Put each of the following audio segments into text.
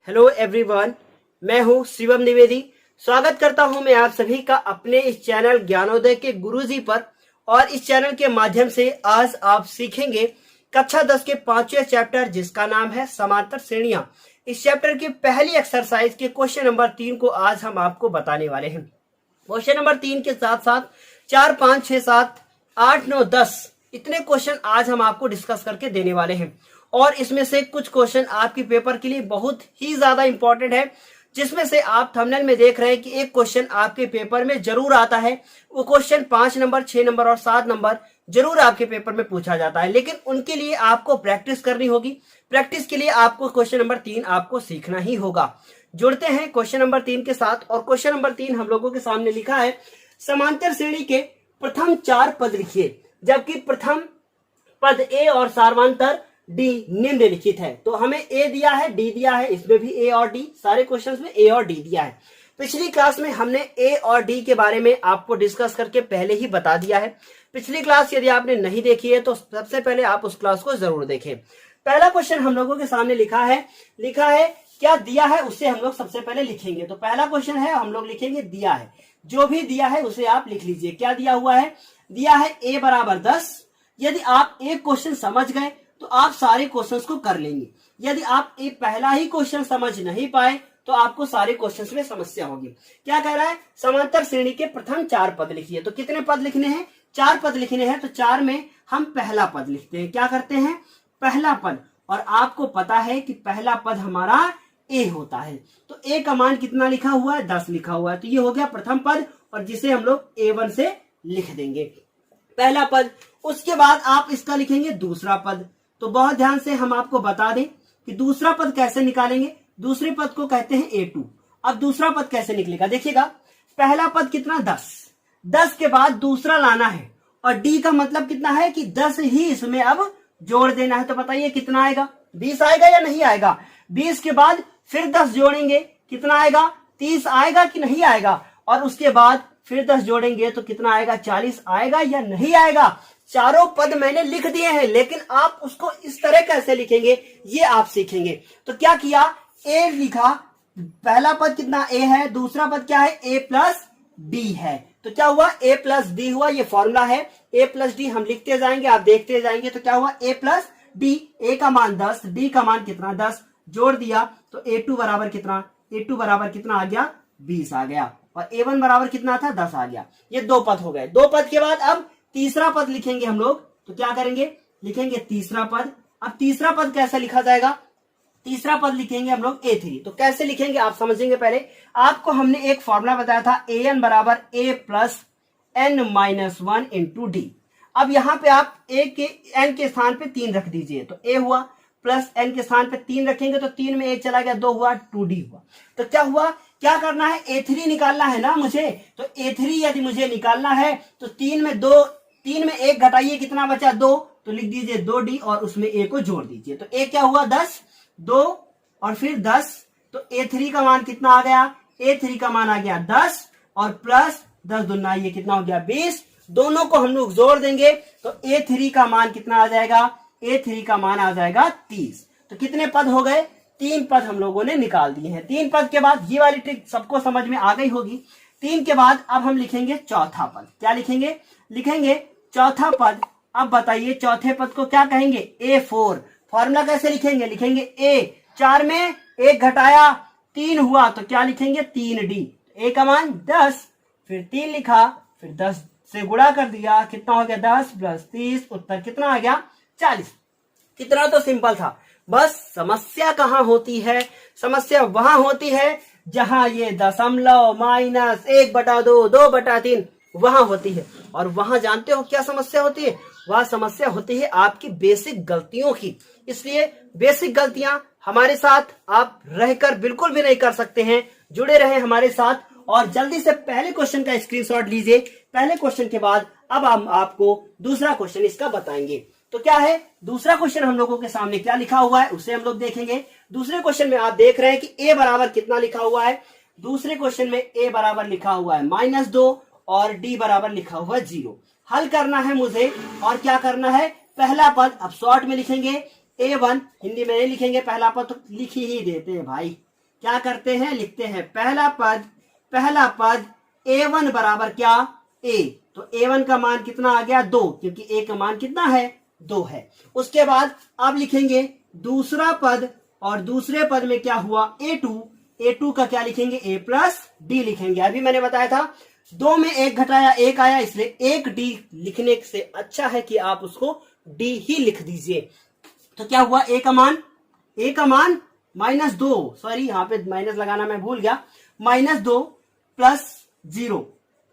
Hello everyone, मैं हूं शिवम द्विवेदी। स्वागत करता हूं मैं आप सभी का अपने इस चैनल ज्ञानोदय के गुरुजी पर। और इस चैनल के माध्यम से आज आप सीखेंगे कक्षा 10 के 5वें चैप्टर जिसका नाम है समांतर श्रेणियां। इस चैप्टर की पहली एक्सरसाइज के क्वेश्चन नंबर 3 को आज हम आपको बताने वाले हैं। क्वेश्चन नंबर 3 के साथ साथ 4, 5, 6, 7, 8, 9, 10 इतने क्वेश्चन आज हम आपको डिस्कस करके देने वाले हैं। और इसमें से कुछ क्वेश्चन आपके पेपर के लिए बहुत ही ज्यादा इंपॉर्टेंट है, जिसमें से आप थंबनेल में देख रहे हैं कि एक क्वेश्चन आपके पेपर में जरूर आता है। वो क्वेश्चन 5 नंबर, 6 नंबर और 7 नंबर जरूर आपके पेपर में पूछा जाता है, लेकिन उनके लिए आपको प्रैक्टिस करनी होगी। प्रैक्टिस के लिए आपको क्वेश्चन नंबर 3 आपको सीखना ही होगा। जुड़ते हैं क्वेश्चन नंबर 3 के साथ। और क्वेश्चन नंबर 3 हम लोगों के सामने लिखा है, समांतर श्रेणी के प्रथम 4 पद लिखिए, जबकि प्रथम पद ए और सार्वंतर डी निम्नलिखित है। तो हमें ए दिया है, डी दिया है, इसमें भी ए और डी, सारे क्वेश्चंस में ए और डी दिया है। पिछली क्लास में हमने ए और डी के बारे में आपको डिस्कस करके पहले ही बता दिया है। पिछली क्लास यदि आपने नहीं देखी है तो सबसे पहले आप उस क्लास को जरूर देखें। पहला क्वेश्चन हम लोगों के सामने लिखा है क्या दिया है उससे हम लोग सबसे पहले लिखेंगे। तो पहला क्वेश्चन है, हम लोग लिखेंगे दिया है। जो भी दिया है उसे आप लिख लीजिए। क्या दिया हुआ है? दिया है a बराबर 10। यदि आप एक क्वेश्चन समझ गए तो आप सारे क्वेश्चंस को कर लेंगे। यदि आप एक पहला ही क्वेश्चन समझ नहीं पाए तो आपको सारे क्वेश्चंस में समस्या होगी। क्या कह रहा है? समांतर श्रेणी के प्रथम 4 पद लिखिए। तो कितने पद लिखने हैं? 4 पद लिखने हैं। तो 4 में हम पहला पद लिखते हैं। क्या करते हैं? पहला पद। और आपको पता है कि पहला पद हमारा ए होता है। तो ए का मान कितना लिखा हुआ है? 10 लिखा हुआ है। तो ये हो गया प्रथम पद, और जिसे हम लोग A1 से लिख देंगे, पहला पद। उसके बाद आप इसका लिखेंगे दूसरा पद। तो बहुत ध्यान से हम आपको बता दें कि दूसरा पद कैसे निकालेंगे। दूसरे पद को कहते हैं A2। अब दूसरा पद कैसे निकलेगा देखिएगा। पहला पद कितना? 10। 10 के बाद दूसरा लाना है, और D का मतलब कितना है कि 10 ही इसमें अब जोड़ देना है। तो बताइए कितना आएगा? 20 आएगा या नहीं आएगा? 20 के बाद फिर 10 जोड़ेंगे, कितना आएगा? 30 आएगा कि नहीं आएगा? और उसके बाद फिर 10 जोड़ेंगे तो कितना आएगा? 40 आएगा या नहीं आएगा? चारों पद मैंने लिख दिए हैं, लेकिन आप उसको इस तरह कैसे लिखेंगे ये आप सीखेंगे। तो क्या किया? ए लिखा। पहला पद कितना? ए है। दूसरा पद क्या है? ए प्लस डी है। तो क्या हुआ? ए प्लस डी हुआ। ये फॉर्मूला है। ए प्लस डी हम लिखते जाएंगे, आप देखते जाएंगे। तो क्या हुआ? ए प्लस डी। ए का मान 10, डी का मान कितना? 10। जोड़ दिया तो A2 बराबर कितना? A2 बराबर कितना आ गया? 20 आ गया। और A1 बराबर कितना था? 10 आ गया। ये 2 पद हो गए। 2 पद के बाद अब तीसरा पद लिखेंगे हम लोग। तो क्या करेंगे? लिखेंगे तीसरा पद। अब तीसरा पद कैसे लिखा जाएगा? तीसरा पद लिखेंगे हम लोग A3। तो कैसे लिखेंगे आप समझेंगे। पहले आपको हमने एक फॉर्मूला बताया था, AN बराबर A plus N-1 into D. अब यहां पे आप A के N के स्थान पे 3 रख दीजिए। तो A हुआ, प्लस N के स्थान पे 3 रखेंगे तो 3 में 1 चला गया, 2 हुआ, 2D हुआ। तो क्या हुआ? क्या करना है? A3 निकालना है ना मुझे। तो A3 यदि मुझे निकालना है तो 3 में 1 घटाइए, कितना बचा? 2। तो लिख दीजिए 2D और उसमें A को जोड़ दीजिए। तो A क्या हुआ? 10, 2 और फिर 10। तो A3 का मान कितना आ गया? A3 का मान आ गया 10 और प्लस 10 दूना, ये कितना हो गया? 20। दोनों को हम लोग जोड़ देंगे तो A3 का मान कितना आ जाएगा? A3 का मान आ जाएगा 30। तो कितने पद हो गए? 3 पद हम लोगों ने निकाल दिए हैं। 3 पद के बाद ये वाली ट्रिक सबको समझ में आ गई होगी। 3 के बाद अब हम लिखेंगे चौथा पद। क्या लिखेंगे? लिखेंगे चौथा पद। अब बताइए चौथे पद को क्या कहेंगे? A4। फॉर्मूला कैसे लिखेंगे? लिखेंगे A, 4 में 1 घटाया 3 हुआ, तो क्या लिखेंगे? 3D। A का मान 10, फिर 3 लिखा, फिर 10 से गुणा कर दिया, कितना हो गया? 10 प्लस 30, उत्तर कितना आ गया? 40। कितना तो सिंपल था। बस समस्या कहां होती है? समस्या वहां होती है जहां ये दशमलव, माइनस, 1/2, 2/3 वहां होती है। और वहां जानते हो क्या समस्या होती है? वह समस्या होती है आपकी बेसिक गलतियों की। इसलिए बेसिक गलतियां हमारे साथ आप रहकर बिल्कुल भी नहीं कर सकते हैं। जुड़े रहे हमारे साथ और जल्दी से पहले क्वेश्चन का स्क्रीनशॉट लीजिए। पहले क्वेश्चन के बाद अब हम आपको दूसरा क्वेश्चन इसका बताएंगे। तो क्या है दूसरा क्वेश्चन? हम लोगों के सामने क्या लिखा हुआ है उसे हम लोग देखेंगे। दूसरे क्वेश्चन में आप देख रहे हैं कि A बराबर कितना लिखा हुआ है। दूसरे क्वेश्चन में A बराबर लिखा हुआ है -2 और D बराबर लिखा हुआ है 0। हल करना है मुझे और क्या करना है? पहला पद अब शॉर्ट में लिखेंगे A1, हिंदी में नहीं लिखेंगे पहला पद, तो लिख ही देते हैं भाई। क्या करते हैं, लिखते हैं पहला पद a1 बराबर क्या, a। तो a1 का मान कितना आ गया 2, क्योंकि a का मान कितना है 2 है। उसके बाद अब लिखेंगे दूसरा पद, और दूसरे पद में क्या हुआ a2 का क्या लिखेंगे a प्लस डी लिखेंगे। अभी मैंने बताया था 2 में 1 घटाया 1 आया, इसलिए 1d लिखने से अच्छा है कि आप उसको d ही लिख दीजिए। तो क्या हुआ a का मान -2, सॉरी यहाँ पे माइनस लगाना मैं भूल गया, -2 प्लस 0,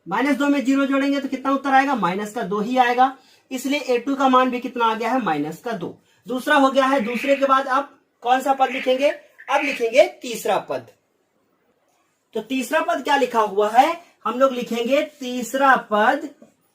-2 में 0 जोड़ेंगे तो कितना उत्तर आएगा, -2 ही आएगा। इसलिए a2 का मान भी कितना आ गया है, -2। दूसरा हो गया है। दूसरे के बाद अब कौन सा पद लिखेंगे, अब लिखेंगे तीसरा पद। तो तीसरा पद क्या लिखा हुआ है, हम लोग लिखेंगे तीसरा पद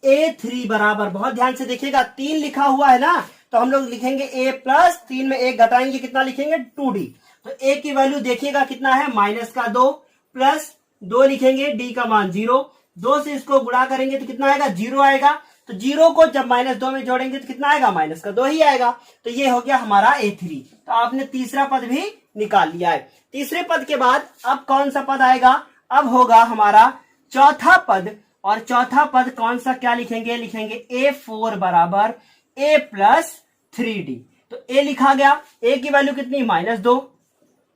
a3 बराबर, बहुत ध्यान से देखिएगा 3 लिखा हुआ है ना, तो हम लोग लिखेंगे a प्लस 3 में 1 घटाएंगे कितना लिखेंगे 2d। तो a की वैल्यू देखिएगा कितना है -2 प्लस 2 लिखेंगे, d का मान 0, 2 से इसको गुणा करेंगे तो कितना आएगा 0 आएगा। तो 0 को जब -2 में जोड़ेंगे तो कितना आएगा, -2 ही आएगा। तो ये हो गया हमारा a3। तो आपने तीसरा पद भी निकाल लिया है। तीसरे पद के बाद अब कौन सा पद आएगा, अब होगा हमारा चौथा पद, और चौथा पद कौन सा, क्या लिखेंगे, लिखेंगे a4 बराबर a प्लस 3d। तो a लिखा गया, a की वैल्यू कितनी -2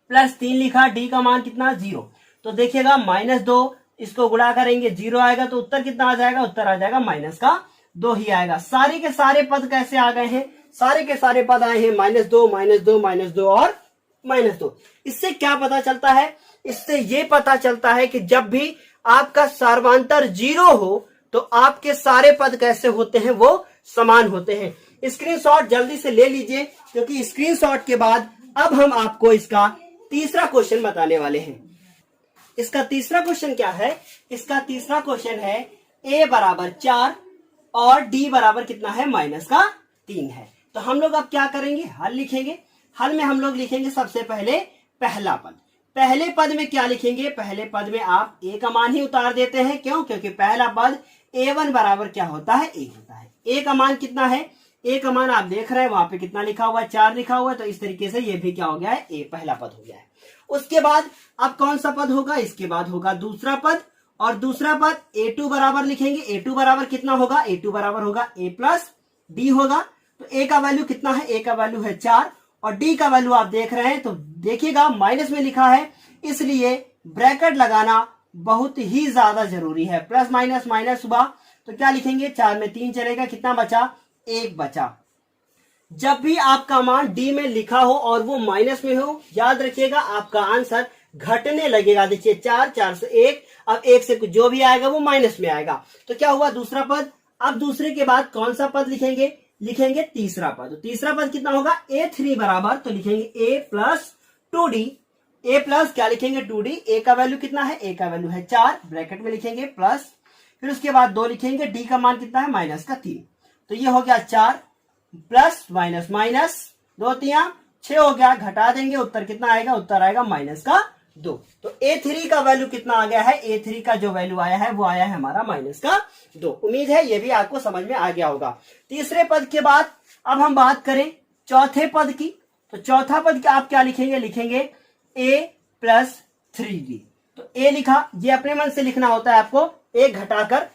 प्लस 3 लिखा, d का मान कितना 0। तो देखिएगा -2 इसको गुणा करेंगे 0 आएगा, तो उत्तर कितना आ जाएगा, उत्तर आ जाएगा -2 ही आएगा। सारे के सारे पद कैसे आ गए हैं, सारे के सारे पद आए हैं -2 -2 -2 और -2। इससे क्या पता चलता है, इससे ये पता चलता है कि जब भी आपका सर्वांतर 0 हो तो आपके सारे पद कैसे होते हैं, वो समान होते हैं। स्क्रीनशॉट जल्दी से ले लीजिए, क्योंकि स्क्रीनशॉट के बाद अब हम आपको इसका तीसरा क्वेश्चन बताने वाले हैं। इसका तीसरा क्वेश्चन क्या है, इसका तीसरा क्वेश्चन है a बराबर 4 और d बराबर कितना है, -3 है। तो हम लोग अब क्या करेंगे, हल लिखेंगे। हल में हम लोग लिखेंगे सबसे पहले पहला पद। पहले पद में क्या लिखेंगे, पहले पद में आप a का मान ही उतार देते हैं। क्यों, क्योंकि पहला पद a1 बराबर क्या होता है, a होता है। a का मान कितना है, a का मान आप देख रहे हैं वहां पे कितना लिखा हुआ है, 4 लिखा हुआ है। तो इस तरीके से ये भी क्या हो गया है, a पहला पद हो गया है। उसके बाद अब कौन सा पद होगा, इसके बाद होगा दूसरा पद, और दूसरा पद a2 बराबर लिखेंगे। a2 बराबर कितना होगा, a2 बराबर होगा a प्लस d होगा। तो a का वैल्यू कितना है, a का वैल्यू है 4, और d का वैल्यू आप देख रहे हैं तो देखिएगा माइनस में लिखा है, इसलिए ब्रैकेट लगाना बहुत ही ज्यादा जरूरी है। प्लस माइनस माइनस हुआ तो क्या लिखेंगे, 4 में 3 चलेगा, कितना बचा, 1 बचा। जब भी आपका मान डी में लिखा हो और वो माइनस में हो, याद रखिएगा आपका आंसर घटने लगेगा। देखिए 4 से 1, अब 1 से जो भी आएगा वो माइनस में आएगा। तो क्या हुआ, दूसरा पद। अब दूसरे के बाद कौन सा पद लिखेंगे, लिखेंगे तीसरा पद। तो तीसरा पद कितना होगा, a3 बराबर, तो लिखेंगे a plus 2d। a plus क्या लिखेंगे 2d। a का वैल्यू कितना है, a का वैल्यू है 4, ब्रैकेट में लिखेंगे प्लस, फिर उसके बाद 2 लिखेंगे, d का मान कितना है -3। तो ये हो गया 4 प्लस माइनस माइनस 2 3 6 हो गया, घटा देंगे, उत्तर कितना आएगा, उत्तर आएगा -2। तो a3 का वैल्यू कितना आ गया है, a3 का जो वैल्यू आया है वो आया है हमारा -2। उम्मीद है ये भी आपको समझ में आ गया होगा। तीसरे पद के बाद अब हम बात करें चौथे पद की। तो चौथा पद आप क्या लिखेंगे, लिखेंगे a प्लस 3d। तो a लिखा, ये अपने मन से लिखना होता है आपको, a घटाकर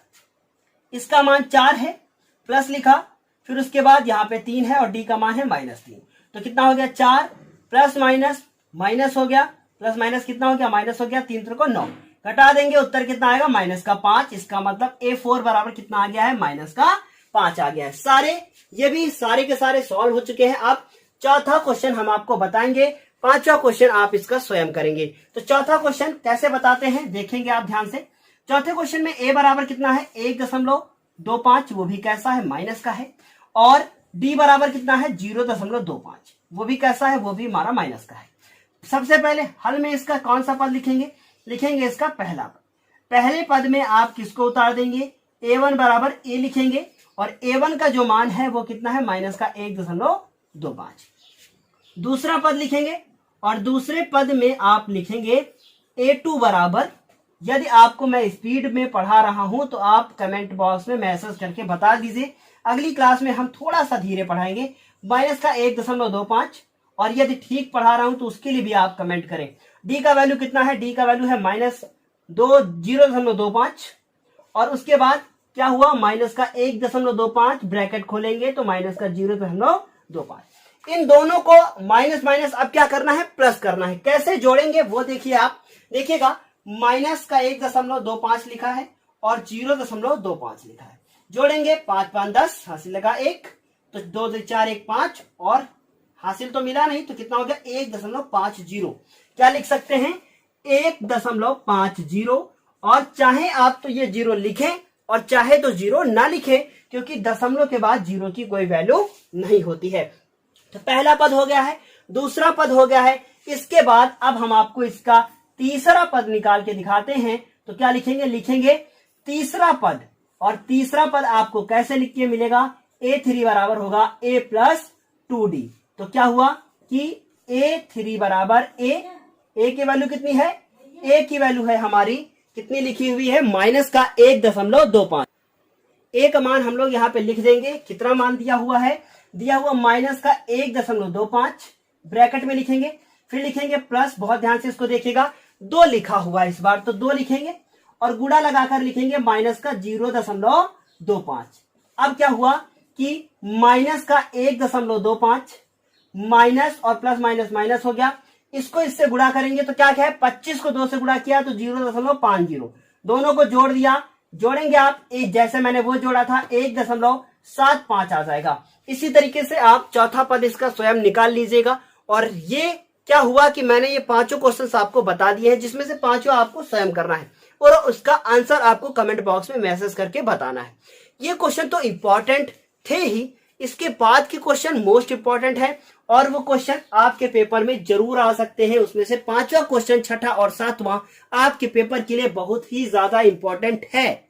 इसका मान 4 है, प्लस लिखा, फिर उसके बाद यहाँ पे 3 है और d का मान है -3। तो कितना हो गया, 4 प्लस माइनस माइनस हो गया, प्लस माइनस कितना हो गया, माइनस हो गया, 3 3 को 9, घटा देंगे, उत्तर कितना आएगा, -5। इसका मतलब a4 बराबर कितना आ गया है, -5 आ गया है। सारे ये भी सारे के सारे सॉल्व हो चुके हैं। अब चौथा क्वेश्चन हम आपको बताएंगे, पांचवा क्वेश्चन आप इसका स्वयं करेंगे। तो चौथा क्वेश्चन कैसे बताते हैं देखेंगे आप ध्यान से। चौथे क्वेश्चन में a बराबर कितना है, 1.25, वो भी कैसा है, माइनस का है, और d बराबर कितना है, 0.25, वो भी कैसा है, वो भी हमारा माइनस का है। सबसे पहले हल में इसका कौन सा पद लिखेंगे, लिखेंगे इसका पहला पद। पहले पद में आप किसको उतार देंगे, a1 बराबर a लिखेंगे, और a1 का जो मान है वो कितना है, -1.25। दूसरा पद लिखेंगे, और दूसरे पद में आप लिखेंगे a2 बराबर, यदि आपको मैं स्पीड में पढ़ा रहा हूं तो आप कमेंट बॉक्स में मैसेज करके बता दीजिए। अगली क्लास में हम थोड़ा सा धीरे पढ़ाएंगे, -1.25, और यदि ठीक पढ़ा रहा हूं तो उसके लिए भी आप कमेंट करें। डी का वैल्यू कितना है, डी का वैल्यू है -0.25 और उसके बाद क्या हुआ, माइनस का 1.25 ब्रैकेट खोलेंगे तो माइनस का 0.25। इन दोनों को माइनस माइनस अब क्या करना है, प्लस करना है। कैसे जोड़ेंगे वो देखिए, आप देखिएगा माइनस का 1.25 लिखा है और 0.25 लिखा है। जोड़ेंगे 5 5 10, हासिल लगा 1, तो 2 2 4 1 5 और हासिल तो मिला नहीं तो कितना हो गया 1.50। क्या लिख सकते हैं 1.50। और चाहे आप तो ये 0 लिखें और चाहे तो 0 ना लिखें, क्योंकि दशमलव के बाद 0 की कोई वैल्यू नहीं होती है। तो पहला पद हो गया है, दूसरा पद हो गया है। इसके बाद अब हम आपको इसका तीसरा पद निकाल के दिखाते हैं। तो क्या लिखेंगे, लिखेंगे तीसरा पद, और तीसरा पद आपको कैसे लिख के मिलेगा, a3 बराबर होगा a प्लस 2d। तो क्या हुआ कि a3 बराबर a की वैल्यू कितनी है, a की वैल्यू है हमारी कितनी लिखी हुई है, माइनस का 1.25। a का मान हम लोग यहाँ पे लिख देंगे, कितना मान दिया हुआ है, दिया हुआ माइनस का 1.25 ब्रैकेट में लिखेंगे, फिर लिखेंगे प्लस, बहुत ध्यान से इसको देखिएगा 2 लिखा हुआ है इस बार तो 2 लिखेंगे और गुणा लगाकर लिखेंगे माइनस का 0.25। अब क्या हुआ कि माइनस का 1.25 माइनस और प्लस माइनस माइनस हो गया, इसको इससे गुणा करेंगे तो क्या क्या है, 25 को 2 से गुणा किया तो 0.50, दोनों को जोड़ दिया, जोड़ेंगे आप जैसे मैंने वो जोड़ा था 1.75 आ जाएगा। इसी तरीके से आप चौथा पद इसका स्वयं निकाल लीजिएगा। और ये क्या हुआ कि मैंने ये पांचों क्वेश्चंस आपको बता दिए हैं, जिसमें से पांचों आपको स्वयं करना है और उसका आंसर आपको कमेंट बॉक्स में मैसेज करके बताना है। ये क्वेश्चन तो इंपॉर्टेंट थे ही, इसके बाद के क्वेश्चन मोस्ट इंपॉर्टेंट है और वो क्वेश्चन आपके पेपर में जरूर आ सकते हैं। उसमें से पांचवा क्वेश्चन, छठा और सातवां आपके पेपर के लिए बहुत ही ज्यादा इंपॉर्टेंट है।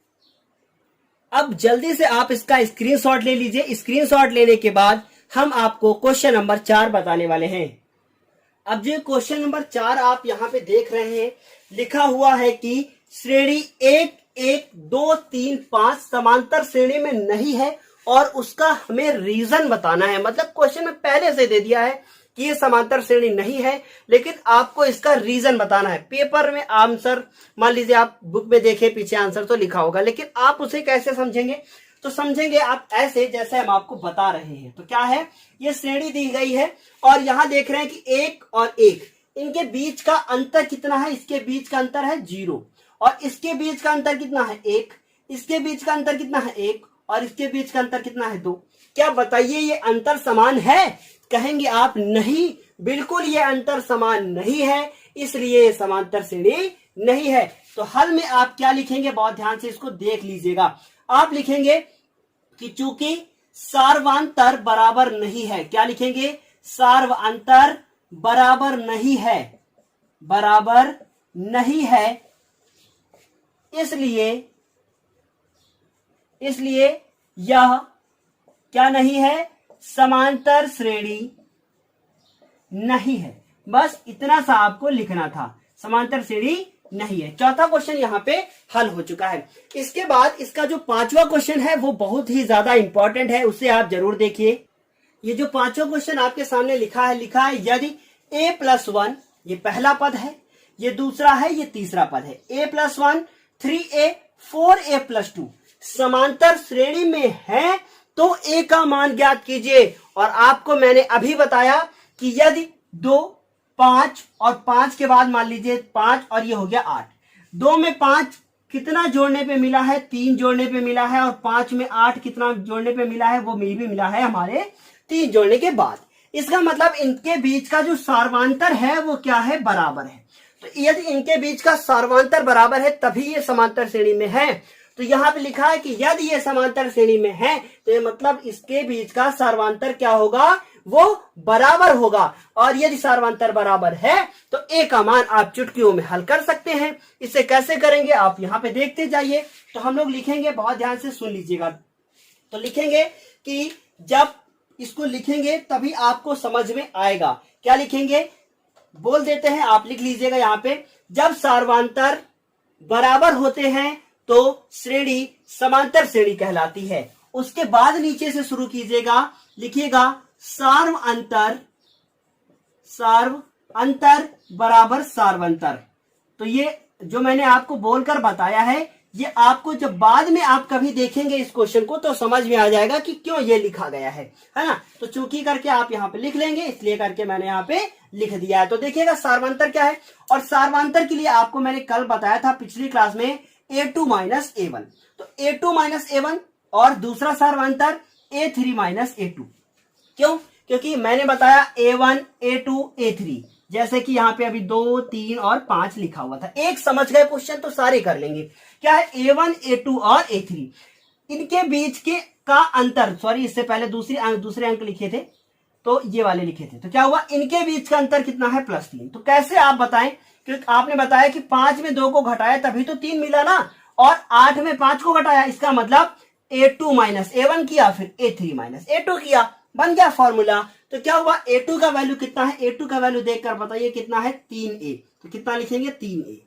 अब जल्दी से आप इसका स्क्रीनशॉट ले लीजिए। स्क्रीनशॉट लेने के बाद हम आपको क्वेश्चन नंबर 4 बताने वाले हैं। अब जो क्वेश्चन नंबर 4 आप यहाँ पे देख रहे हैं, लिखा हुआ है कि श्रेणी 1 1 2 3 5 समांतर श्रेणी में नहीं है और उसका हमें रीजन बताना है। मतलब क्वेश्चन में पहले से दे दिया है कि ये समांतर श्रेणी नहीं है, लेकिन आपको इसका रीजन बताना है। पेपर में आंसर मान लीजिए आप बुक में देखें, पीछे आंसर तो लिखा होगा, लेकिन आप उसे कैसे समझेंगे, तो समझेंगे आप ऐसे जैसे हम आपको बता रहे हैं। तो क्या है, ये श्रेणी दी गई है और यहां देख रहे हैं कि 1 और 1 इनके बीच का अंतर कितना है, इसके बीच का अंतर है 0 और इसके बीच का अंतर कितना है 1, इसके बीच का अंतर कितना है 1 और इसके बीच का अंतर कितना है 2। क्या बताइए ये अंतर समान है? कहेंगे आप नहीं, बिल्कुल ये अंतर समान नहीं है, इसलिए ये समांतर श्रेणी नहीं है। तो हल में आप क्या लिखेंगे, बहुत ध्यान से इसको देख लीजिएगा। आप लिखेंगे कि चूंकि सार्वांतर बराबर नहीं है, क्या लिखेंगे, सार्वांतर बराबर नहीं है, बराबर नहीं है, इसलिए यह क्या नहीं है, समांतर श्रेणी नहीं है। बस इतना सा आपको लिखना था, समांतर श्रेणी नहीं है। चौथा क्वेश्चन यहाँ पे हल हो चुका है। इसके बाद इसका जो पांचवा क्वेश्चन है वो बहुत ही ज्यादा इंपॉर्टेंट है, उसे आप जरूर देखिए। ये जो पांचवा क्वेश्चन आपके सामने लिखा है यदि a+1 ये पहला पद है, ये दूसरा है, ये तीसरा पद है, a+1 3a 4a+2 समांतर श्रेणी में है तो a का मान ज्ञात कीजिए। और आपको मैंने अभी बताया कि यदि 2 5 और 5 के बाद मान लीजिए 5 और ये हो गया 8, 2 में 5 कितना जोड़ने पे मिला है, 3 जोड़ने पे मिला है, और 5 में 8 कितना जोड़ने पे मिला है, वो भी मिला है हमारे 3 जोड़ने के बाद। इसका मतलब इनके बीच का जो सार्वांतर है वो क्या है, बराबर है। तो यदि इनके बीच का सार्वांतर बराबर है तभी ये समांतर श्रेणी में है। तो यहाँ पे लिखा है कि यदि ये समांतर श्रेणी में है तो ये मतलब इसके बीच का सार्वांतर क्या होगा, वो बराबर होगा। और यदि सार्वांतर बराबर है तो a का मान आप चुटकियों में हल कर सकते हैं। इसे कैसे करेंगे आप यहाँ पे देखते जाइए। तो हम लोग लिखेंगे, बहुत ध्यान से सुन लीजिएगा। तो लिखेंगे कि जब इसको लिखेंगे तभी आपको समझ में आएगा। क्या लिखेंगे, बोल देते हैं, आप लिख लीजिएगा यहाँ पे। जब सार्वांतर बराबर होते हैं तो श्रेणी समांतर श्रेणी कहलाती है। उसके बाद नीचे से शुरू कीजिएगा, लिखिएगा सार्व अंतर बराबर सार्वंतर। तो ये जो मैंने आपको बोलकर बताया है, ये आपको जब बाद में आप कभी देखेंगे इस क्वेश्चन को तो समझ में आ जाएगा कि क्यों ये लिखा गया है ना। तो चूंकि करके आप यहाँ पे लिख लेंगे, इसलिए करके मैंने यहाँ पे लिख दिया है। तो देखिएगा सार्वंतर क्या है, और सार्वंतर के लिए आपको मैंने कल बताया था पिछली क्लास में A2 माइनस A1। तो A2 माइनस A1 और दूसरा सार्वंतर A3 माइनस A2। क्यों? क्योंकि मैंने बताया A1 A2 A3, जैसे कि यहाँ पे अभी 2 3 और 5 लिखा हुआ था। एक समझ गए क्वेश्चन तो सारे कर लेंगे। क्या है? A1 A2 और A3, इनके बीच के का अंतर, सॉरी इससे पहले दूसरे अंक लिखे थे तो ये वाले लिखे थे। तो क्या हुआ? इनके बीच का अंतर कितना है? +3। तो कैसे आप बताएं? क्योंकि आपने बताया कि 5 में 2 को घटाया तभी तो 3 मिला ना, और 8 में 5 को घटाया, इसका मतलब A2 माइनस A1 किया, फिर A3 माइनस A2 किया, बन गया फॉर्मूला। तो क्या हुआ? A2 का वैल्यू कितना है? A2 का वैल्यू देखकर बताइए कितना है? 3A। तो कितना लिखेंगे? 3A।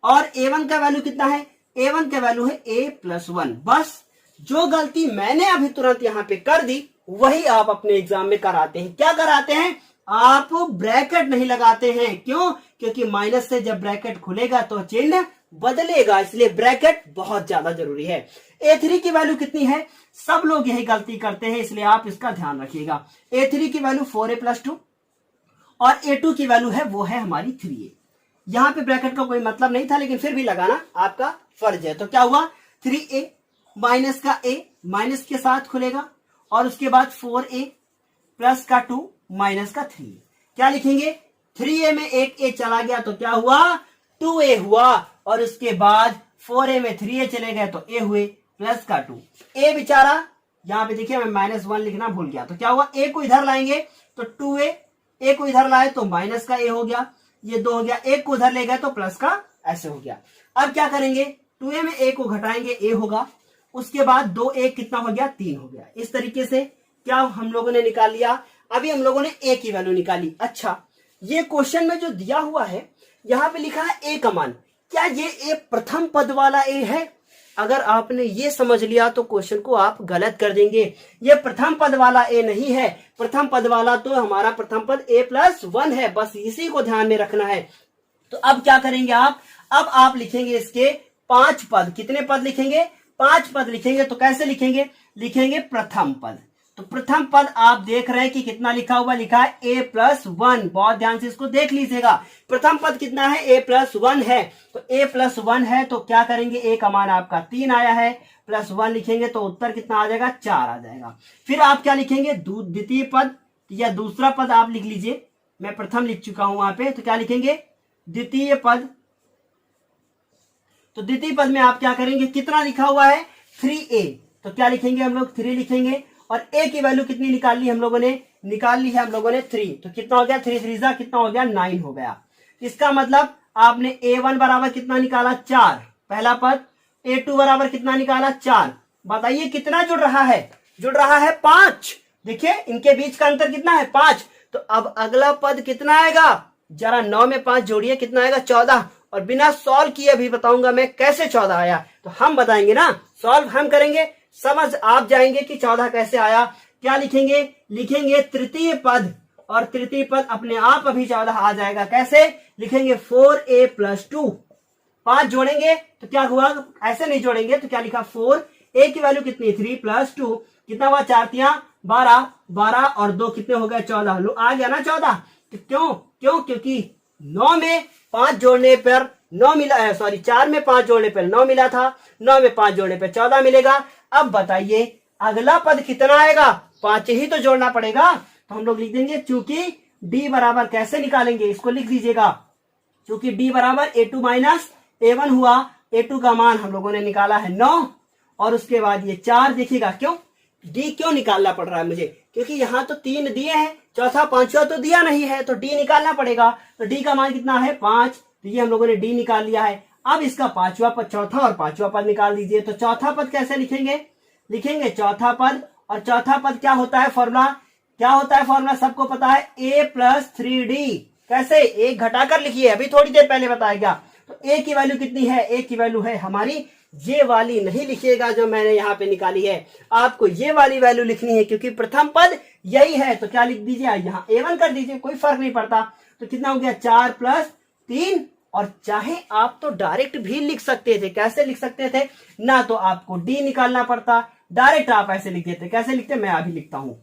और A1 का वैल्यू कितना है? A1 का वैल्यू है A+1। बस जो गलती मैंने अभी तुरंत यहां पे कर दी वही आप अपने एग्जाम में कराते हैं। क्या कराते हैं? आप ब्रैकेट नहीं लगाते हैं। क्यों? क्योंकि माइनस से जब ब्रैकेट खुलेगा तो चिन्ह बदलेगा, इसलिए ब्रैकेट बहुत ज्यादा जरूरी है। A3 की वैल्यू कितनी है? सब लोग यही गलती करते हैं, इसलिए आप इसका ध्यान रखिएगा। A3 की वैल्यू 4A+2 और A2 की वैल्यू है वो है हमारी 3A। यहां पे ब्रैकेट का कोई मतलब नहीं था, लेकिन फिर भी लगाना आपका फर्ज है। तो क्या हुआ? 3A माइनस का A माइनस के साथ खुलेगा, और उसके बाद 4A प्लस का 2 माइनस का 3। क्या लिखेंगे? 3A में एक A चला गया तो क्या हुआ? 2A हुआ, और उसके बाद 4A में 3A चले गए तो A हुए प्लस का 2। A बेचारा, यहां पे देखिए मैं -1 लिखना भूल गया। तो क्या हुआ? A को इधर लाएंगे तो 2A, A को इधर लाए तो माइनस का A हो गया, ये 2 हो गया। एक को उधर ले गए तो प्लस का ऐसे हो गया। अब क्या करेंगे? 2A में A को घटाएंगे, A होगा, उसके बाद 2A कितना हो गया? 3 हो गया। इस तरीके से क्या हम लोगों ने निकाल लिया। अभी हम लोगों ने A की वैल्यू निकाली। अच्छा, ये क्वेश्चन में जो दिया हुआ है यहां पे लिखा है A का मान, क्या ये A प्रथम पद वाला A है? अगर आपने ये समझ लिया तो क्वेश्चन को आप गलत कर देंगे। ये प्रथम पद वाला A नहीं है। प्रथम पद वाला तो हमारा प्रथम पद A+1 है, बस इसी को ध्यान में रखना है। तो अब क्या करेंगे आप? अब आप लिखेंगे इसके 5 पद। कितने पद लिखेंगे? 5 पद लिखेंगे। तो कैसे लिखेंगे? लिखेंगे प्रथम पद। तो प्रथम पद आप देख रहे हैं कि कितना लिखा हुआ, लिखा है A+1। बहुत ध्यान से इसको देख लीजिएगा। प्रथम पद कितना है? A+1 है। तो A+1 है तो क्या करेंगे? A का मान आपका 3 आया है, +1 लिखेंगे तो उत्तर कितना आ जाएगा? 4 आ जाएगा। फिर आप क्या लिखेंगे? द्वितीय पद या दूसरा पद आप लिख लीजिए, मैं प्रथम लिख चुका हूं वहां पे। तो क्या लिखेंगे? द्वितीय पद। तो द्वितीय पद में आप क्या करेंगे? कितना लिखा हुआ है? 3A। तो क्या लिखेंगे हम लोग? 3 लिखेंगे। और A की वैल्यू कितनी निकाल ली हम लोगों ने? निकाल ली है हम लोगों ने 3। तो कितना हो गया? 3 3 कितना हो गया? 9 हो गया। इसका मतलब आपने A1 बराबर कितना निकाला? 4 पहला पद। A2 बराबर कितना निकाला? 4। बताइए कितना जुड़ रहा है? जुड़ रहा है 5। देखिए इनके बीच का अंतर कितना है? 5। तो अब अगला पद कितना आएगा? जरा 9 में 5 जोड़िए, कितना आएगा? 14। और बिना सॉल्व किए अभी बताऊंगा मैं कैसे 14 आया। तो हम बताएंगे ना, सॉल्व हम करेंगे, समझ आप जाएंगे कि 14 कैसे आया। क्या लिखेंगे? लिखेंगे तृतीय पद, और तृतीय पद अपने आप अभी 14 आ जाएगा। कैसे लिखेंगे? 4A+2। 5 जोड़ेंगे तो क्या हुआ? ऐसे नहीं जोड़ेंगे तो क्या लिखा? 4A की वैल्यू कितनी? 3 + 2 कितना हुआ? 4 3 12, 12 और 2 कितने हो गए? 14। लो आ गया ना 14। तो क्यों? क्योंकि 9 में 5 जोड़ने पर 9 मिला है, सॉरी 4 में 5 जोड़ने पर 9 मिला था, 9 में 5 जोड़ने पर 14 मिलेगा। अब बताइए अगला पद कितना आएगा? 5 ही तो जोड़ना पड़ेगा। तो हम लोग लिख देंगे, चूंकि D बराबर कैसे निकालेंगे इसको लिख दीजिएगा। चूंकि D बराबर A2 माइनस A1 हुआ, A2 का मान हम लोगों ने निकाला है 9, और उसके बाद ये 4। देखिएगा क्यों D क्यों निकालना पड़ रहा है मुझे? क्योंकि यहाँ तो 3 दिए हैं, चौथा पांचवा तो दिया नहीं है, तो D निकालना पड़ेगा। तो D का मान कितना है? 5। तो ये हम लोगों ने D निकाल लिया है। अब इसका 5वां पद, चौथा और 5वां पद निकाल दीजिए। तो चौथा पद कैसे लिखेंगे? लिखेंगे चौथा पद, और चौथा पद क्या होता है? फॉर्मूला क्या होता है? फॉर्मूला सबको पता है, A+3D। कैसे? एक घटाकर लिखिए, अभी थोड़ी देर पहले बताया गया। तो A की वैल्यू कितनी है? A की वैल्यू है हमारी, ये वाली नहीं लिखिएगा जो मैंने यहाँ पे निकाली है, आपको ये वाली वैल्यू लिखनी है, क्योंकि प्रथम पद यही है। तो क्या लिख दीजिए? यहाँ A1 कर दीजिए, कोई फर्क नहीं पड़ता। तो कितना हो गया 4 + 3। और चाहे आप तो डायरेक्ट भी लिख सकते थे। कैसे लिख सकते थे? ना तो आपको डी निकालना पड़ता, डायरेक्ट आप ऐसे लिख देते। कैसे लिखते? मैं अभी लिखता हूं।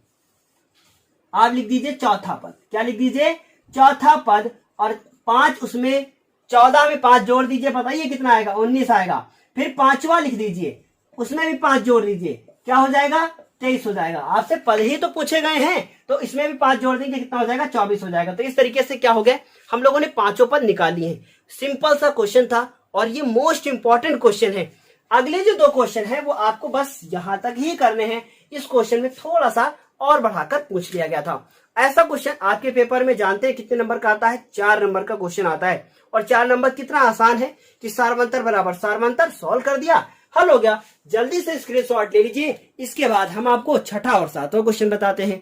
आप लिख दीजिए चौथा पद। क्या लिख दीजिए? चौथा पद। और 5 उसमें 14 में 5 जोड़ दीजिए, बताइए कितना आएगा? 19 आएगा। फिर पांचवा लिख दीजिए, उसमें भी 5 जोड़ दीजिए, क्या हो जाएगा? 23 हो जाएगा। आपसे पद ही तो पूछे गए हैं, तो इसमें भी 5 जोड़ देंगे, कितना हो जाएगा? 24 हो जाएगा। तो इस तरीके से क्या हो गया, हम लोगों ने पांचों पद निकाल लिए हैं। सिंपल सा क्वेश्चन था और ये मोस्ट इंपॉर्टेंट क्वेश्चन है। अगले जो 2 क्वेश्चन है वो आपको बस यहां तक ही करने हैं। इस क्वेश्चन में थोड़ा सा और बढ़ाकर पूछ लिया गया था। ऐसा क्वेश्चन आपके पेपर में जानते हैं कितने नंबर का आता है? 4 नंबर का क्वेश्चन आता है। और 4 नंबर कितना आसान है कि सार्वंतर बराबर सार्वंतर, सॉल्व कर दिया, हल हो गया। जल्दी से स्क्रीनशॉट ले लीजिए। इसके बाद हम आपको छठा और सातवां क्वेश्चन बताते हैं।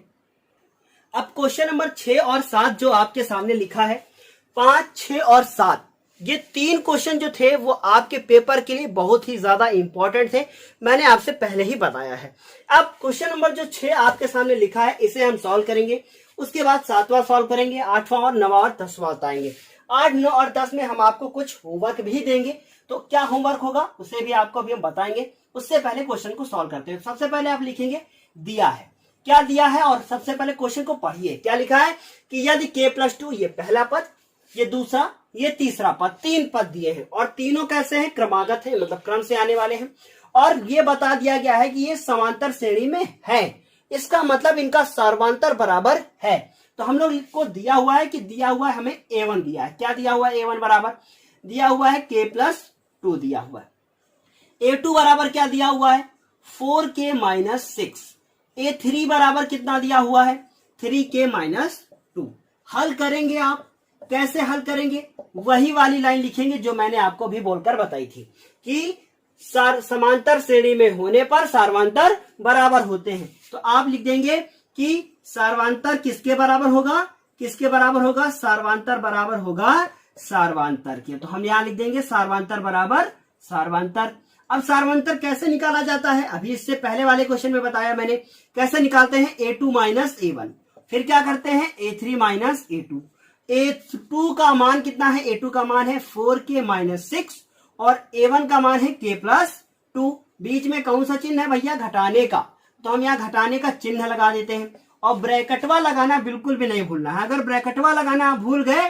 अब क्वेश्चन नंबर 6 और 7 जो आपके सामने लिखा है, 5, 6 और 7, ये 3 क्वेश्चन जो थे वो आपके पेपर के लिए बहुत ही ज्यादा इंपॉर्टेंट थे। मैंने आपसे पहले ही बताया है। अब क्वेश्चन नंबर जो 6 आपके सामने लिखा है इसे हम सॉल्व करेंगे। उसके बाद 7वां सॉल्व करेंगे, 8वां और 9वां और 10वां बताएंगे। 8, 9 और 10 में हम आपको कुछ होमवर्क भी देंगे। तो क्या होमवर्क होगा उसे भी आपको अभी हम बताएंगे। उससे पहले क्वेश्चन को सॉल्व करते हैं। सबसे पहले आप लिखेंगे दिया है, क्या दिया है, और सबसे पहले क्वेश्चन को पढ़िए। क्या लिखा है कि यदि k+2, ये पहला पद, ये दूसरा, ये तीसरा पद, 3 पद दिए हैं और तीनों कैसे हैं? क्रमागत है, मतलब क्रम से आने वाले हैं। और ये बता दिया गया है कि ये समांतर श्रेणी में है, इसका मतलब इनका सर्वांतर बराबर है। तो हम लोग को दिया हुआ है कि दिया हुआ है हमें a1 दिया है। क्या दिया हुआ है? a1 बराबर दिया हुआ है k+2 दिया हुआ है। a2 बराबर क्या दिया हुआ है? 4k-6। a3 बराबर कितना दिया हुआ है? 3k-2। हल करेंगे आप। कैसे हल करेंगे? वही वाली लाइन लिखेंगे जो मैंने आपको भी बोलकर बताई थी कि समांतर श्रेणी में होने पर सार्वंतर बराबर होते हैं। तो आप लिख देंगे कि सार्वंतर किसके बराबर होगा? किसके बराबर होगा? सार्वंतर बराबर होगा सार्वंतर के। तो हम यहां लिख देंगे सार्वंतर बराबर सार्वंतर। अब सार्वंतर कैसे निकाला जाता है? अभी इससे पहले वाले क्वेश्चन में बताया मैंने। कैसे निकालते हैं? a2 - a1। फिर क्या करते हैं? a3 - a2। a2 का मान कितना है? a2 का मान है 4k-6 और a1 का मान है k+2। बीच में कौन सा चिन्ह है भैया? घटाने का। तो हम यहाँ घटाने का चिन्ह लगा देते हैं। और ब्रैकेटवा लगाना बिल्कुल भी नहीं भूलना है। अगर ब्रैकेटवा लगाना आप भूल गए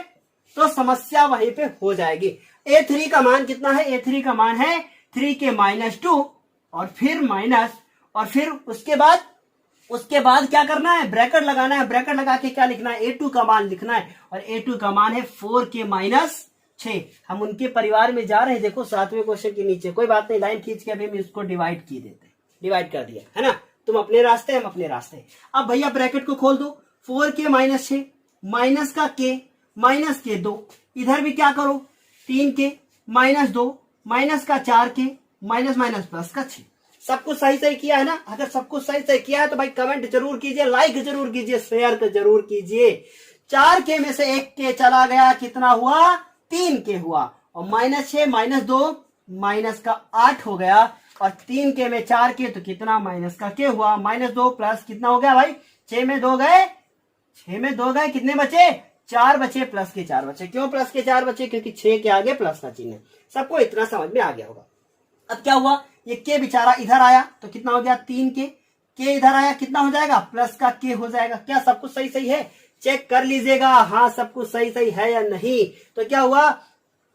तो समस्या वहीं पे हो जाएगी। a3 का मान कितना है? a3 का मान है 3k-2 और फिर माइनस, और फिर उसके बाद क्या करना है? ब्रैकेट लगाना है। ब्रैकेट लगा के क्या लिखना है? a2 का मान लिखना है और a2 का मान है 4k-6। हम उनके परिवार में जा रहे हैं। देखो 7वें क्वेश्चन के नीचे, कोई बात नहीं, लाइन खींच के अभी हम इसको डिवाइड की देते हैं। डिवाइड कर दिया है ना? तुम अपने रास्ते, हम अपने रास्ते। अब भैया ब्रैकेट को खोल दो। 4k-6 माइनस का k माइनस के 2, इधर भी क्या करो? 3k -2 माइनस का 4k माइनस माइनस प्लस का 6। सब कुछ सही सही किया है ना? अगर सब कुछ सही सही किया है तो भाई कमेंट जरूर कीजिए, लाइक जरूर कीजिए, शेयर जरूर कीजिए। 4k में से 1k चला गया, कितना हुआ? 3k हुआ। और -6 - 2 माइनस का 8 हो गया। और 3k में 4k तो कितना? माइनस का k हुआ। -2 प्लस कितना हो गया भाई? 6 में 2 गए, 6 में 2 गए, कितने बचे? 4 बचे, प्लस के 4 बचे। क्यों प्लस के 4 बचे? क्योंकि 6 के आगे प्लस का चिन्ह है। सबको इतना समझ में आ गया होगा। अब क्या हुआ? ये के बेचारा इधर आया तो कितना हो गया? 3k। के इधर आया, कितना हो जाएगा? प्लस का के हो जाएगा। क्या सब कुछ सही सही है? चेक कर लीजिएगा, हाँ सब कुछ सही सही है या नहीं। तो क्या हुआ?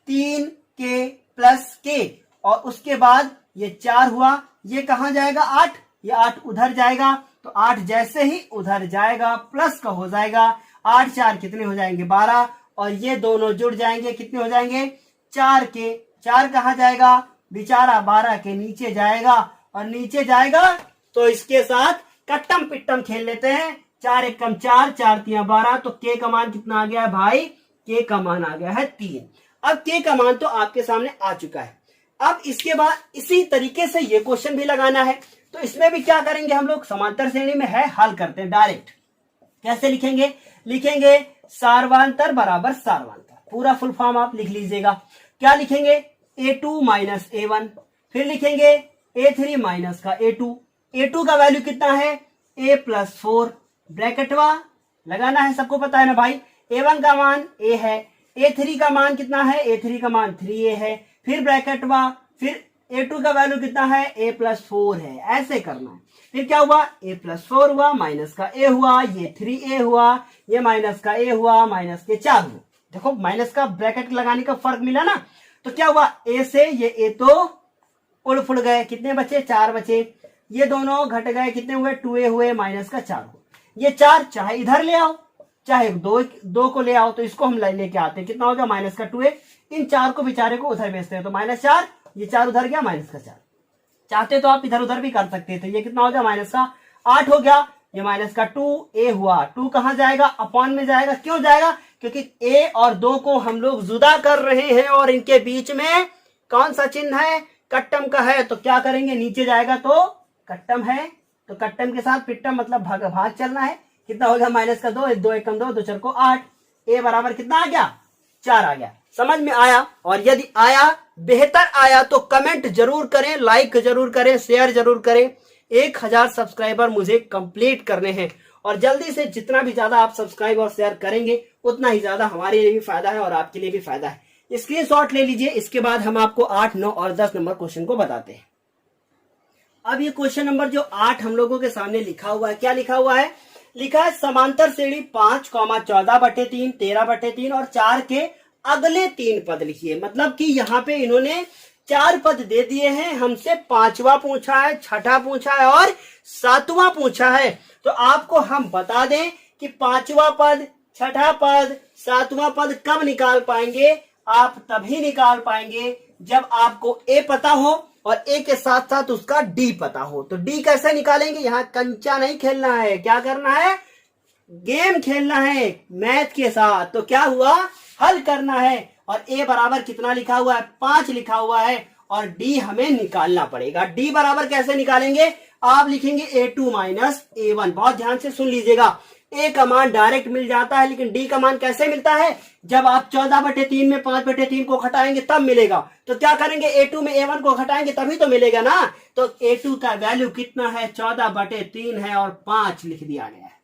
3k प्लस के, और उसके बाद ये 4 हुआ। ये कहां जाएगा? 8। ये 8 उधर जाएगा। तो 8 जैसे ही उधर जाएगा प्लस का हो जाएगा। 8 4 कितने हो जाएंगे? 12। और ये दोनों जुड़ जाएंगे, कितने हो जाएंगे? 4k। 4 कहां जाएगा? बेचारा 12 के नीचे जाएगा। और नीचे जाएगा तो इसके साथ कट्टम पिट्टम खेल लेते हैं। 4 एकम 4, 4 तिया 12। तो के का मान कितना आ गया है भाई? के का मान आ गया है 3। अब के का मान तो आपके सामने आ चुका है। अब इसके बाद इसी तरीके से ये क्वेश्चन भी लगाना है। तो इसमें भी क्या करेंगे हम लोग? समांतर श्रेणी में है, हल करते हैं डायरेक्ट। कैसे लिखेंगे? लिखेंगे सार्वंतर बराबर सार्वंतर। पूरा फुल फॉर्म आप लिख लीजिएगा। क्या लिखेंगे? a2 - a1। फिर लिखेंगे a3 माइनस का a2। a2 का वैल्यू कितना है? a+4। ब्रैकेटवा लगाना है, सबको पता है ना भाई। A1 का मान A है, A3 का मान कितना है, A3 का मान 3A है, फिर ब्रैकेट हुआ, फिर A2 का वैल्यू कितना है, A+4 है। ऐसे करना है। फिर क्या हुआ, A+4 हुआ, माइनस का A हुआ, ये 3A हुआ, ये माइनस का A हुआ, माइनस के 4 हुआ। देखो माइनस का ब्रैकेट लगाने का फर्क मिला ना। तो क्या हुआ, A से ये A तो उड़ फुड़ गए, कितने बचे, 4 बचे। ये दोनों घट गए, कितने हुए, 2A हुए, माइनस का 4 हुआ। ये 4 चाहे इधर ले आओ चाहे दो को ले आओ, तो इसको हम लेके आते हैं, कितना होगा, माइनस का 2A। इन 4 को बेचारे को उधर भेजते हैं, तो -4, ये 4 उधर गया, माइनस का 4। चाहते तो आप इधर उधर भी कर सकते थे। ये कितना हो गया, माइनस का 8 हो गया, ये माइनस का 2A हुआ। 2 कहां जाएगा, अपॉन में जाएगा। क्यों जाएगा, क्योंकि A और 2 को हम लोग जुदा कर रहे हैं और इनके बीच में कौन सा चिन्ह है, कट्टम का है। तो क्या करेंगे, नीचे जाएगा तो कट्टम है, तो कट्टम के साथ पिट्टम मतलब भाग चलना है। कितना हो गया, माइनस का 2, 2 एकम 2, 2 4 को 8। A बराबर कितना आ गया, 4 आ गया। समझ में आया। और यदि आया, बेहतर आया, तो कमेंट जरूर करें, लाइक जरूर करें, शेयर जरूर करें। 1000 सब्सक्राइबर मुझे कंप्लीट करने हैं और जल्दी से जितना भी ज्यादा आप सब्सक्राइब और शेयर करेंगे उतना ही ज्यादा हमारे लिए भी फायदा है और आपके लिए भी फायदा है। स्क्रीनशॉट ले लीजिए। इसके बाद हम आपको 8, 9 और 10 नंबर क्वेश्चन को बताते हैं। अब ये क्वेश्चन नंबर जो 8 हम लोगों के सामने लिखा हुआ है, क्या लिखा हुआ है, लिखा है समांतर श्रेणी 5, 14/3, 13/3 और 4 के अगले 3 पद लिखिए। मतलब कि यहाँ पे इन्होंने 4 पद दे दिए हैं, हमसे 5वां पूछा है, 6ठा पूछा है और 7वां पूछा है। तो आपको हम बता दें कि 5वां पद, 6ठा पद, 7वां पद कब निकाल पाएंगे, आप तभी निकाल पाएंगे जब आपको A पता हो और A के साथ साथ उसका D पता हो। तो D कैसे निकालेंगे, यहाँ कंचा नहीं खेलना है, क्या करना है, गेम खेलना है मैथ के साथ। तो क्या हुआ, हल करना है। और A बराबर कितना लिखा हुआ है, 5 लिखा हुआ है और D हमें निकालना पड़ेगा। D बराबर कैसे निकालेंगे, आप लिखेंगे A2 माइनस A1। बहुत ध्यान से सुन लीजिएगा। A का मान डायरेक्ट मिल जाता है, लेकिन D का मान कैसे मिलता है, जब आप 14/3 में 5/3 को घटाएंगे तब मिलेगा। तो क्या करेंगे, A2 में A1 को घटाएंगे तभी तो मिलेगा ना। तो A2 का वैल्यू कितना है, 14/3 है और 5 लिख दिया गया है।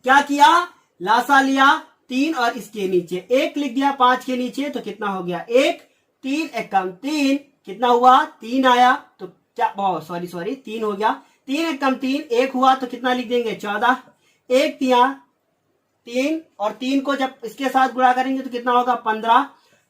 क्या किया, लासा लिया 3 और इसके नीचे 1 लिख दिया 5 के नीचे, तो कितना हो गया 1, 3 एकम 3, कितना हुआ 3 आया, तो क्या सॉरी 3 हो गया, 3 एकम 3, 1 हुआ, तो कितना लिख देंगे 14, 1 3 और 3 को जब इसके साथ गुणा करेंगे तो कितना होगा 15,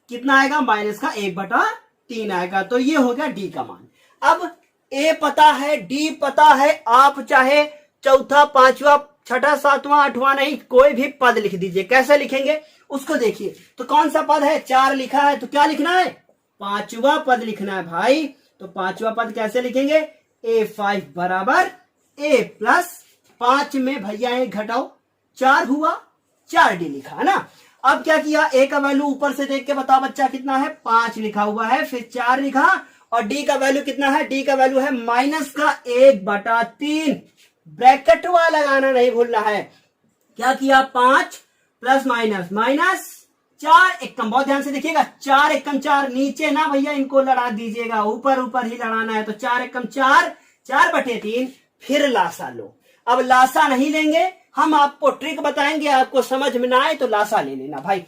कितना आएगा माइनस का 1/3 आएगा। तो ये हो गया D का मान। अब A पता है, D पता है, आप चाहे चौथा, 5वां, 6ठा, 7वां, 8वां नहीं, कोई भी पद लिख दीजिए। कैसे लिखेंगे उसको देखिए। तो कौन सा पद है, 4 लिखा है, तो क्या लिखना है, 5वां पद लिखना है भाई। तो 5वां पद कैसे लिखेंगे, A5 बराबर A प्लस 5 में भैया 1 घटाओ, 4 हुआ, 4D लिखा है ना। अब क्या किया, A का वैल्यू ऊपर से देख के बताओ बच्चा कितना है, 5 लिखा हुआ है, फिर 4 लिखा और D का वैल्यू कितना है, D का वैल्यू है माइनस का 1/3। ब्रैकेट वाला लगाना नहीं भूलना है। क्या किया, 5 प्लस माइनस 4 एकम, बहुत ध्यान से देखिएगा, 4 एकम 4, नीचे ना भैया इनको लड़ा दीजिएगा, ऊपर ऊपर ही लड़ाना है। तो 4 एकम 4, 4/3, फिर लासा लो। अब लासा नहीं लेंगे, हम आपको ट्रिक बताएंगे, आपको समझ में ना आए तो लासा ले लेना भाई।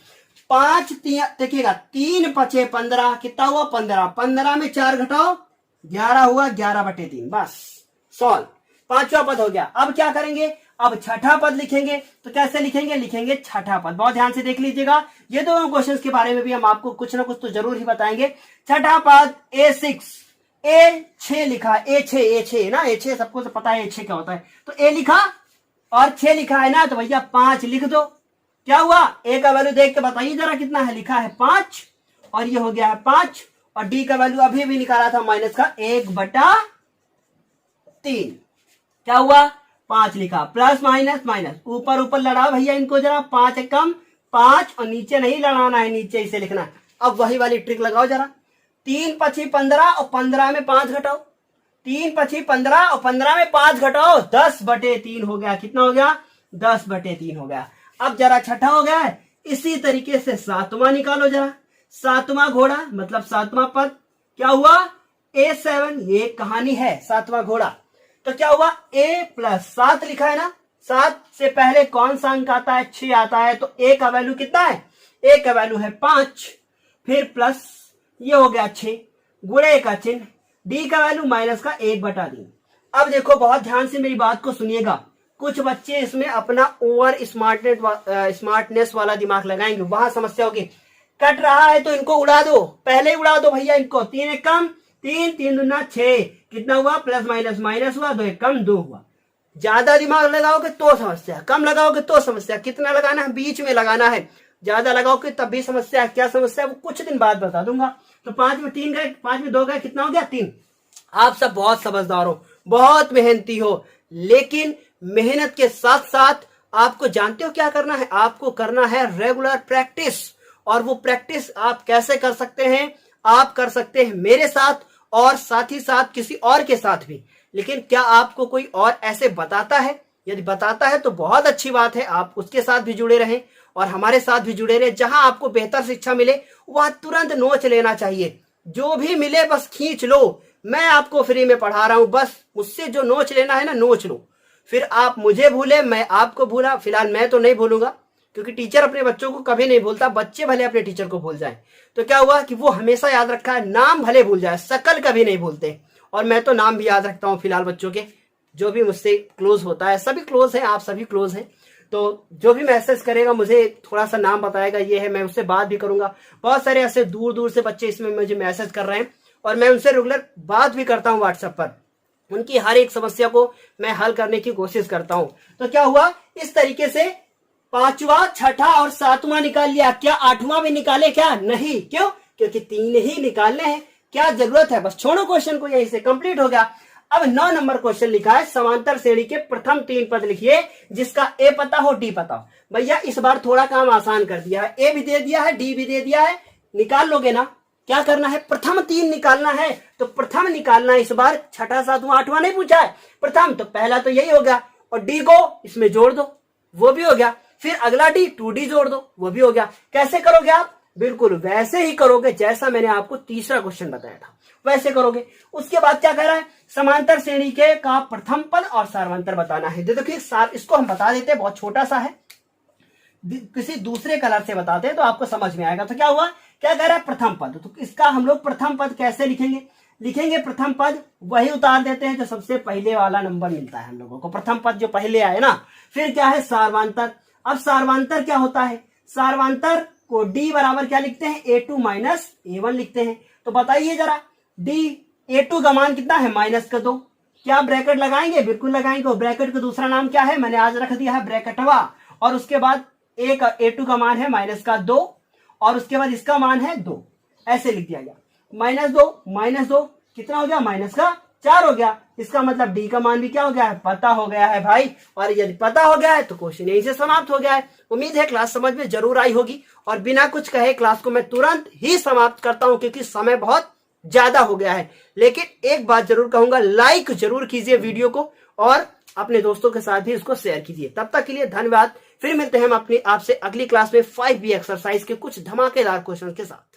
5 देखिएगा, 3 5 15, कितना हुआ 15, 15 में 4 घटाओ 11 हुआ, 11/3, बस सॉल्व। 5वां पद हो गया। अब क्या करेंगे, अब 6ठा पद लिखेंगे। तो कैसे लिखेंगे, लिखेंगे 6ठा पद। बहुत ध्यान से देख लीजिएगा, ये दोनों क्वेश्चंस के बारे में भी हम आपको कुछ ना कुछ तो जरूर ही बताएंगे। 6ठा पद A6, A6 लिखा, A6 ना, A6 सबको तो पता है A6 क्या होता है। तो A लिखा और 6 लिखा है ना, तो भैया 5 लिख दो। क्या हुआ, A का वैल्यू देख के बताइए जरा कितना है, लिखा है 5 और ये हो गया है 5 और D का वैल्यू अभी भी निकाला था माइनस का 1/3। क्या हुआ, 5 लिखा, प्लस माइनस ऊपर ऊपर लड़ाओ भैया इनको जरा, 5 एकम 5 और नीचे नहीं लड़ाना है, नीचे इसे लिखना है। अब वही वाली ट्रिक लगाओ जरा, 3 5 15 और 15 में 5 घटाओ, 3 5 15 और 15 में 5 घटाओ, 10/3 हो गया। कितना हो गया, 10/3 हो गया। अब जरा 6ठा हो गया है, इसी तरीके से 7वां निकालो जरा, 7वां घोड़ा मतलब 7वां पद। क्या हुआ, A7, ये कहानी है 7वां घोड़ा। तो क्या हुआ, A प्लस 7 लिखा है ना, 7 से पहले कौन सा अंक आता है? 6 आता है। तो ए का वैल्यू कितना है? ए का वैल्यू है 5, फिर प्लस ये हो गया 6, गुणे का चिन्ह, डी का वैल्यू माइनस का 1/3। अब देखो बहुत ध्यान से मेरी बात को सुनिएगा। कुछ बच्चे इसमें अपना ओवर स्मार्टनेस वाला दिमाग लगाएंगे, वहां समस्या होगी। कट रहा है तो इनको उड़ा दो, पहले ही उड़ा दो भैया इनको। 3 एक कम 3, 3 दूना 6, कितना हुआ? प्लस माइनस माइनस हुआ, 2 एक कम 2 हुआ। ज्यादा दिमाग लगाओगे तो समस्या, कम लगाओगे तो समस्या। कितना लगाना है? बीच में लगाना है। ज्यादा लगाओगे तब भी समस्या। क्या समस्या है वो कुछ दिन बाद बता दूंगा। तो 5 में 3 गए, 5 में 2 गए, कितना हो गया? 3। आप सब बहुत समझदार हो, बहुत मेहनती हो, लेकिन मेहनत के साथ साथ आपको जानते हो क्या करना है? आपको करना है रेगुलर प्रैक्टिस। और वो प्रैक्टिस आप कैसे कर सकते हैं? आप कर सकते हैं मेरे साथ और साथ ही साथ किसी और के साथ भी। लेकिन क्या आपको कोई और ऐसे बताता है? यदि बताता है तो बहुत अच्छी बात है, आप उसके साथ भी जुड़े रहें और हमारे साथ भी जुड़े रहें। जहां आपको बेहतर शिक्षा मिले वह तुरंत नोच लेना चाहिए। जो भी मिले बस खींच लो। मैं आपको फ्री में पढ़ा रहा हूं, बस मुझसे जो नोच लेना है ना, नोच लो। फिर आप मुझे भूले, मैं आपको भूला। फिलहाल मैं तो नहीं भूलूंगा, क्योंकि टीचर अपने बच्चों को कभी नहीं भूलता। बच्चे भले अपने टीचर को भूल जाएं तो क्या हुआ कि वो हमेशा याद रखा है। नाम भले भूल जाए, शकल कभी नहीं भूलते। और मैं तो नाम भी याद रखता हूँ फिलहाल बच्चों के, जो भी मुझसे क्लोज होता है। सभी क्लोज हैं, आप सभी क्लोज हैं। तो जो भी मैसेज करेगा मुझे थोड़ा सा नाम बताएगा, ये है, मैं उससे बात भी करूंगा। बहुत सारे ऐसे दूर दूर से बच्चे इसमें मुझे मैसेज कर रहे हैं और मैं उनसे रेगुलर बात भी करता हूँ व्हाट्सएप पर। उनकी हर एक समस्या को मैं हल करने की कोशिश करता हूं। तो क्या हुआ? इस तरीके से 5वां, 6ठा और 7वां निकाल लिया। क्या 8वां भी निकाले? क्या नहीं? क्यों? क्योंकि 3 ही निकालने हैं। क्या जरूरत है? बस छोड़ो क्वेश्चन को, यहीं से कंप्लीट हो गया। अब 9 नंबर क्वेश्चन लिखा है, समांतर श्रेणी के प्रथम 3 पद लिखिए जिसका ए पता हो डी पता हो। भैया इस बार थोड़ा काम आसान कर दिया है। ए भी दे दिया है, डी भी दे दिया है। निकाल लोगे ना? क्या करना है? प्रथम 3 निकालना है। तो प्रथम निकालना है इस बार। 6ठा, 7वां, 8वां नहीं पूछा है, प्रथम। तो पहला तो यही हो गया और डी को इसमें जोड़ दो, वो भी हो गया। फिर अगला डी 2D जोड़ दो, वो भी हो गया। कैसे करोगे आप? बिल्कुल वैसे ही करोगे जैसा मैंने आपको तीसरा क्वेश्चन बताया था, वैसे करोगे। उसके बाद क्या कह रहा है? समांतर श्रेणी के का प्रथम पद और सार्वंतर बताना है। देखिए इसको हम बता देते हैं, बहुत छोटा सा है, किसी दूसरे कलर से बताते हैं तो आपको समझ में आएगा। तो क्या हुआ? क्या कह रहा है? प्रथम पद। तो इसका हम लोग प्रथम पद कैसे लिखेंगे? लिखेंगे प्रथम पद वही उतार देते हैं जो सबसे पहले वाला नंबर मिलता है हम लोगों को। प्रथम पद जो पहले आए ना। फिर क्या है? सार्वांतर। अब सार्वांतर क्या होता है? सार्वांतर को डी बराबर क्या लिखते हैं? A2 माइनस A1 लिखते हैं। तो बताइए जरा, डी A2 का मान कितना है? -2। क्या ब्रैकेट लगाएंगे? बिल्कुल लगाएंगे। और ब्रैकेट का दूसरा नाम क्या है? मैंने आज रख दिया है ब्रैकेटवा। और उसके बाद A2 का मान है -2 और उसके बाद इसका मान है 2। ऐसे लिख दिया गया। -2 कितना हो गया? -4 हो गया। इसका मतलब डी का मान भी क्या हो गया है? पता हो गया है भाई। और यदि पता हो गया है तो क्वेश्चन यहीं से समाप्त हो गया है। उम्मीद है क्लास समझ में जरूर आई होगी। और बिना कुछ कहे क्लास को मैं तुरंत ही समाप्त करता हूं क्योंकि समय बहुत ज्यादा हो गया है। लेकिन एक बात जरूर कहूंगा, लाइक जरूर कीजिए वीडियो को और अपने दोस्तों के साथ भी इसको शेयर कीजिए। तब तक के लिए धन्यवाद। फिर मिलते हैं हम आपसे अगली क्लास में 5B एक्सरसाइज के कुछ धमाकेदार क्वेश्चन के साथ।